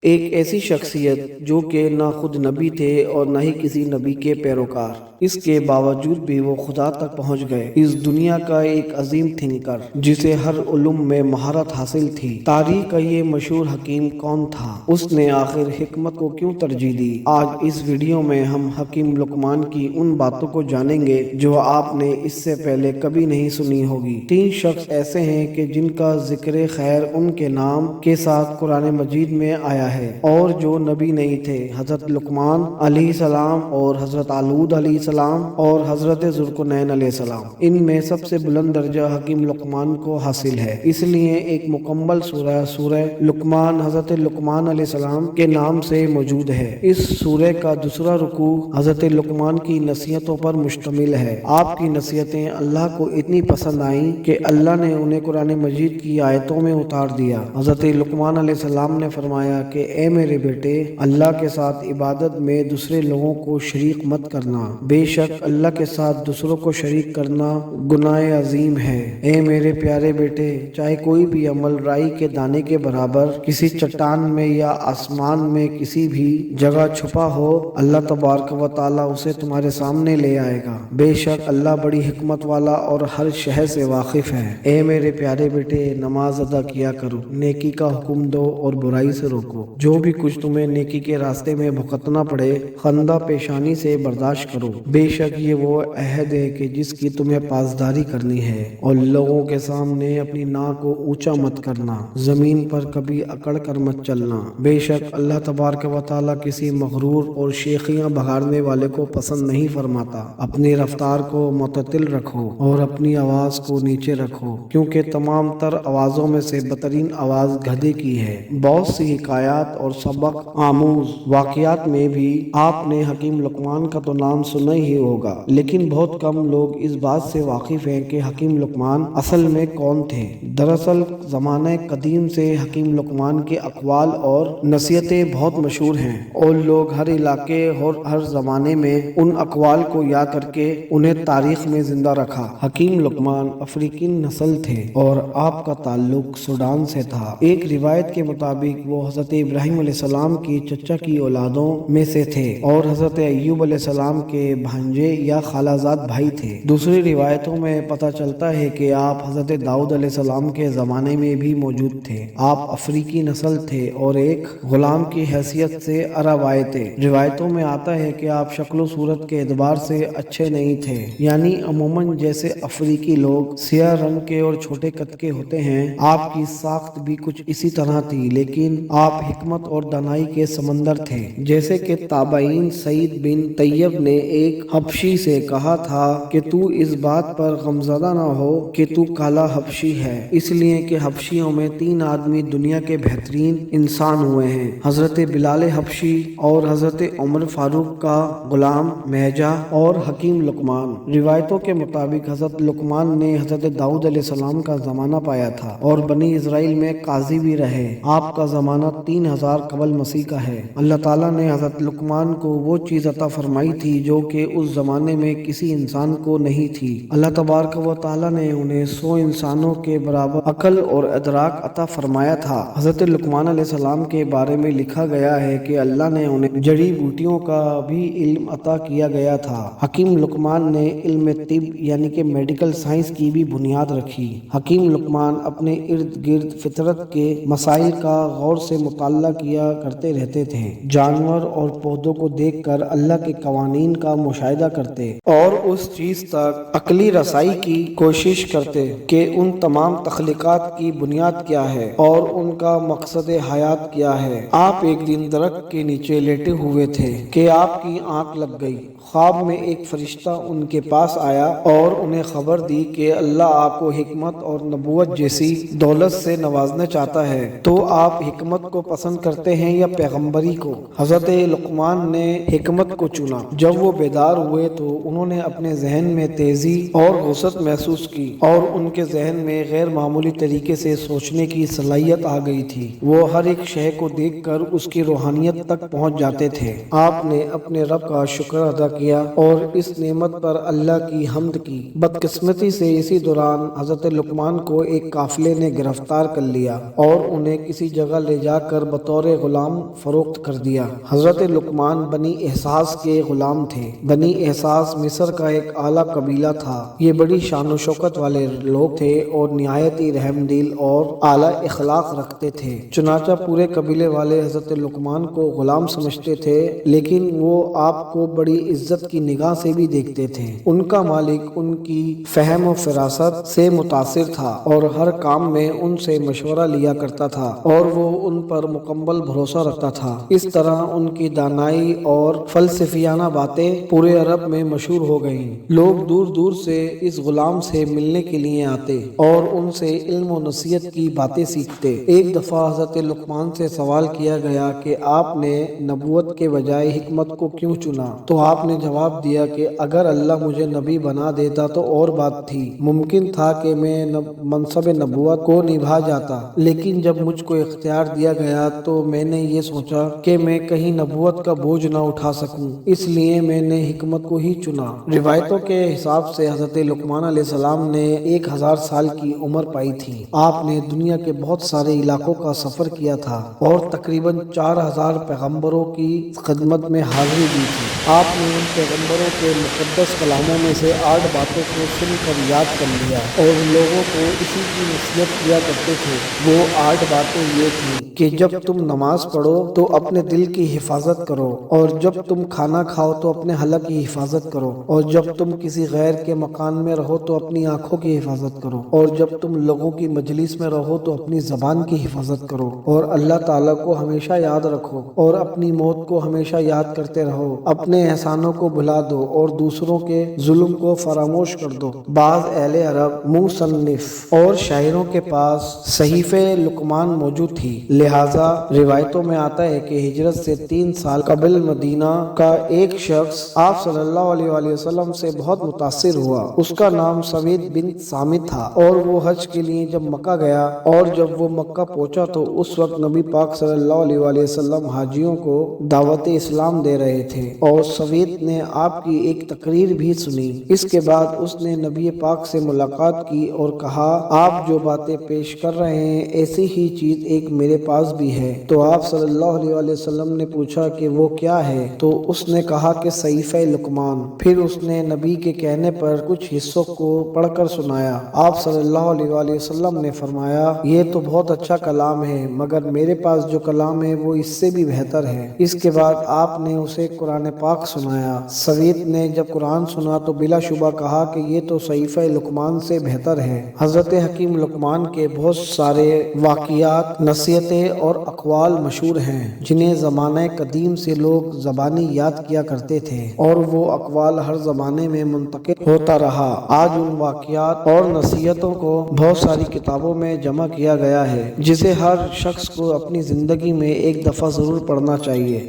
ایک ایسی شخصیت جو کہ نہ خود نبی تھے اور نہ ہی کسی نبی کے پیروکار، اس کے باوجود بھی وہ خدا تک پہنچ گئے۔ اس دنیا کا ایک عظیم تھنکر جسے ہر علوم میں مہارت حاصل تھی۔ تاریخ کا یہ مشہور حکیم کون تھا؟ اس نے آخر حکمت کو کیوں ترجیح دی؟ آج اس ویڈیو میں ہم حکیم لقمان کی ان باتوں کو جانیں گے جو آپ نے اس سے پہلے کبھی نہیں سنی ہوگی۔ 3 شخص ایسے ہیں کہ جن کا ذکر خیر ان کے نام کے ساتھ قرآن مجید میں آیا ہے اور جو نبی نہیں تھے، حضرت لقمان علیہ السلام اور حضرت علود علیہ السلام اور حضرت ذوالقرنین علیہ السلام۔ ان میں سب سے بلند درجہ حکیم لقمان کو حاصل ہے، اس لیے ایک مکمل سورہ لقمان حضرت لقمان علیہ السلام کے نام سے موجود ہے۔ اس سورہ کا دوسرا رکوع حضرت لقمان کی نصیحتوں پر مشتمل ہے۔ آپ کی نصیحتیں اللہ کو اتنی پسند آئیں کہ اللہ نے انہیں قرآن مجید کی آیتوں میں اتار دیا۔ حضرت لقمان علیہ السلام نے فرمایا کہ اے میرے بیٹے، اللہ کے ساتھ عبادت میں دوسرے لوگوں کو شریک مت کرنا، بے شک اللہ کے ساتھ دوسروں کو شریک کرنا گناہ عظیم ہے۔ اے میرے پیارے بیٹے، چاہے کوئی بھی عمل رائی کے دانے کے برابر کسی چٹان میں یا آسمان میں کسی بھی جگہ چھپا ہو، اللہ تبارک و تعالیٰ اسے تمہارے سامنے لے آئے گا۔ بے شک اللہ بڑی حکمت والا اور ہر شے سے واقف ہے۔ اے میرے پیارے بیٹے، نماز ادا کیا کرو، نیکی کا حکم دو اور برائی سے روکو۔ جو بھی کچھ تمہیں نیکی کے راستے میں بھگتنا پڑے، خندہ پیشانی سے برداشت کرو۔ بے شک یہ وہ عہد ہے کہ جس کی تمہیں پاسداری کرنی ہے، اور لوگوں کے سامنے اپنی ناک کو اونچا مت کرنا، زمین پر کبھی اکڑ کر مت چلنا۔ بے شک اللہ تبارک و تعالیٰ کسی مغرور اور شیخیاں بگاڑنے والے کو پسند نہیں فرماتا۔ اپنی رفتار کو معتدل رکھو اور اپنی آواز کو نیچے رکھو، کیونکہ تمام تر آوازوں میں سے بدترین آواز گدھے کی ہے۔ بہت سی حکایات اور سبق آموز واقعات میں بھی آپ نے حکیم لقمان کا تو نام سنا ہی ہوگا، لیکن بہت کم لوگ اس بات سے واقف ہیں کہ حکیم لقمان اصل میں کون تھے۔ دراصل زمانہ قدیم سے حکیم لقمان کے اقوال اور نصیحتیں بہت مشہور ہیں، اور لوگ ہر علاقے اور ہر زمانے میں ان اقوال کو یاد کر کے انہیں تاریخ میں زندہ رکھا۔ حکیم لقمان افریقی نسل تھے اور آپ کا تعلق سوڈان سے تھا۔ ایک روایت کے مطابق وہ حضرت ابراہیم علیہ السلام کی چچا کی اولادوں میں سے تھے اور حضرت ایوب علیہ السلام کے بھانجے یا خالہ زاد بھائی تھے۔ دوسری روایتوں میں پتہ چلتا ہے کہ آپ حضرت داؤد علیہ السلام کے زمانے میں بھی موجود تھے۔ آپ افریقی نسل تھے اور ایک غلام کی حیثیت سے عرب آئے تھے۔ روایتوں میں آتا ہے کہ آپ شکل و صورت کے اعتبار سے اچھے نہیں تھے، یعنی عموماً جیسے افریقی لوگ سیاہ رنگ کے اور چھوٹے قد کے ہوتے ہیں، آپ کی ساخت بھی کچھ اسی طرح تھی، لیکن آپ حکمت اور دانائی کے سمندر تھے۔ جیسے کہ تابعین سعید بن طیب نے ایک حبشی سے کہا تھا کہ تو اس بات پر غمزدہ نہ ہو کہ تو کالا حبشی ہے، اس لیے کہ حبشیوں میں 3 آدمی دنیا کے بہترین انسان ہوئے ہیں، حضرت بلال حبشی اور حضرت عمر فاروق کا غلام مہجہ اور حکیم لقمان۔ روایتوں کے مطابق حضرت لقمان نے حضرت داؤد علیہ السلام کا زمانہ پایا تھا اور بنی اسرائیل میں قاضی بھی رہے۔ آپ کا زمانہ 3000 قبل مسیح کا ہے۔ اللہ تعالیٰ نے حضرت لقمان کو وہ چیز عطا فرمائی تھی جو کہ اس زمانے میں کسی انسان کو نہیں تھی۔ اللہ تبارک و تعالیٰ نے انہیں 100 انسانوں کے برابر عقل اور ادراک عطا فرمایا تھا۔ حضرت لقمان علیہ السلام کے بارے میں لکھا گیا ہے کہ اللہ نے انہیں جڑی بوٹیوں کا بھی علم عطا کیا گیا تھا۔ حکیم لقمان نے علم طب یعنی کہ میڈیکل سائنس کی بھی بنیاد رکھی۔ حکیم لقمان اپنے ارد گرد فطرت کے مسائل کا غور سے مطالعہ کیا کرتے رہتے تھے، جانور اور پودوں کو دیکھ کر اللہ کے قوانین کا مشاہدہ کرتے اور اس چیز تک عقلی رسائی کی کوشش کرتے کہ ان تمام تخلیقات کی بنیاد کیا ہے اور ان کا مقصد حیات کیا ہے۔ آپ ایک دن درخت کے نیچے لیٹے ہوئے تھے کہ آپ کی آنکھ لگ گئی۔ خواب میں ایک فرشتہ ان کے پاس آیا اور انہیں خبر دی کہ اللہ آپ کو حکمت اور نبوت جیسی دولت سے نوازنا چاہتا ہے، تو آپ حکمت کو پسند کرتے ہیں یا پیغمبری کو؟ حضرت لقمان نے حکمت کو چنا۔ جب وہ بیدار ہوئے تو انہوں نے اپنے ذہن میں تیزی اور وسعت محسوس کی اور ان کے ذہن میں غیر معمولی طریقے سے سوچنے کی صلاحیت آ گئی تھی۔ وہ ہر ایک شے کو دیکھ کر اس کی روحانیت تک پہنچ جاتے تھے۔ آپ نے اپنے رب کا شکر ادا کیا اور اس نعمت پر اللہ کی حمد کی۔ بدقسمتی سے اسی دوران حضرت لقمان کو ایک قافلے نے گرفتار کر لیا اور انہیں کسی جگہ لے جا کر بطور غلام فروخت کر دیا۔ حضرت لقمان بنی احساس کے غلام تھے۔ بنی احساس مصر کا ایک اعلیٰ قبیلہ تھا۔ یہ بڑی شان و شوکت والے لوگ تھے اور نہایت ہی رحم دل اور اعلیٰ اخلاق رکھتے تھے۔ چنانچہ پورے قبیلے والے حضرت لقمان کو غلام سمجھتے تھے، لیکن وہ آپ کو بڑی عزت کی نگاہ سے بھی دیکھتے تھے۔ ان کا مالک ان کی فہم و فراست سے متاثر تھا اور ہر کام میں ان سے مشورہ لیا کرتا تھا اور وہ ان پر مکمل بھروسہ رکھتا تھا۔ اس طرح ان کی دانائی اور فلسفیانہ باتیں پورے عرب میں مشہور ہو گئیں۔ لوگ دور دور سے اس غلام سے ملنے کے لیے آتے اور ان سے علم و نصیحت کی باتیں سیکھتے۔ ایک دفعہ حضرت لقمان سے سوال کیا گیا کہ آپ نے نبوت کے بجائے حکمت کو کیوں چنا؟ تو آپ نے جواب دیا کہ اگر اللہ مجھے نبی بنا دیتا تو اور بات تھی، ممکن تھا کہ میں منصب نبوت کو نبھا جاتا، لیکن جب مجھ کو اختیار دیا گیا تو میں نے یہ سوچا کہ میں کہیں نبوت کا بوجھ نہ اٹھا سکوں، اس لیے میں نے حکمت کو ہی چنا۔ روایتوں کے حساب سے حضرت لقمان علیہ السلام نے 1000 سال کی عمر پائی تھی۔ آپ نے دنیا کے بہت سارے علاقوں کا سفر کیا تھا اور تقریباً 4000 پیغمبروں کی خدمت میں حاضری دی تھی۔ آپ نے ان پیغمبروں کے مقدس کلاموں میں سے 8 باتوں کو سن کر یاد کر لیا اور لوگوں کو اسی کی نصیحت کیا کرتے تھے۔ وہ 8 باتیں یہ تھیں کہ جب تم نماز پڑھو تو اپنے دل کی حفاظت کرو، اور جب تم کھانا کھاؤ تو اپنے حلق کی حفاظت کرو، اور جب تم کسی غیر کے مکان میں رہو تو اپنی آنکھوں کی حفاظت کرو، اور جب تم لوگوں کی مجلس میں رہو تو اپنی زبان کی حفاظت کرو، اور اللہ تعالیٰ کو ہمیشہ یاد رکھو اور اپنی موت کو ہمیشہ یاد کرتے رہو۔ اپنے احسانوں کو بھلا دو اور دوسروں کے ظلم کو فراموش کر دو۔ بعض اہل عرب مصنف اور شاعروں کے پاس صحیفہ لقمان موجود تھی، لہٰذا روایتوں میں آتا ہے کہ ہجرت سے 3 سال قبل مدینہ کا ایک شخص آپ صلی اللہ علیہ وآلہ وسلم سے بہت متاثر ہوا۔ اس کا نام سوید بن سامت تھا اور وہ حج کے لیے جب مکہ گیا اور جب وہ مکہ پہنچا تو اس وقت نبی پاک صلی اللہ علیہ وآلہ وسلم حاجیوں کو دعوت اسلام دے رہے تھے اور سوید نے آپ کی ایک تقریر بھی سنی۔ اس کے بعد اس نے نبی پاک سے ملاقات کی اور کہا، آپ جو باتیں پیش کر رہے ہیں ایسی ہی چیز ایک میرے پاس بھی ہے۔ تو آپ صلی اللہ علیہ وآلہ وسلم نے پوچھا کہ وہ کیا ہے؟ تو اس نے کہا کہ صحیفہ لقمان۔ پھر اس نے نبی کے کہنے پر کچھ حصوں کو پڑھ کر سنایا۔ آپ صلی اللہ علیہ وآلہ وسلم نے فرمایا، یہ تو بہت اچھا کلام ہے، مگر میرے پاس جو کلام ہے وہ اس سے بھی بہتر ہے۔ اس کے بعد آپ نے اسے قرآن پاک سنایا۔ سوید نے جب قرآن سنا تو بلا شبہ کہا کہ یہ تو صحیفہ لقمان سے بہتر ہے۔ حضرت حکیم لقمان کے بہت سارے واقعات، نصیحتیں اور اقوال مشہور ہیں جنہیں زمانہ قدیم سے لوگ زبانی یاد کیا کرتے تھے اور وہ اقوال ہر زمانے میں منتقل ہوتا رہا۔ آج ان واقعات اور نصیحتوں کو بہت ساری کتابوں میں جمع کیا گیا ہے، جسے ہر شخص کو اپنی زندگی میں ایک دفعہ ضرور پڑھنا چاہیے۔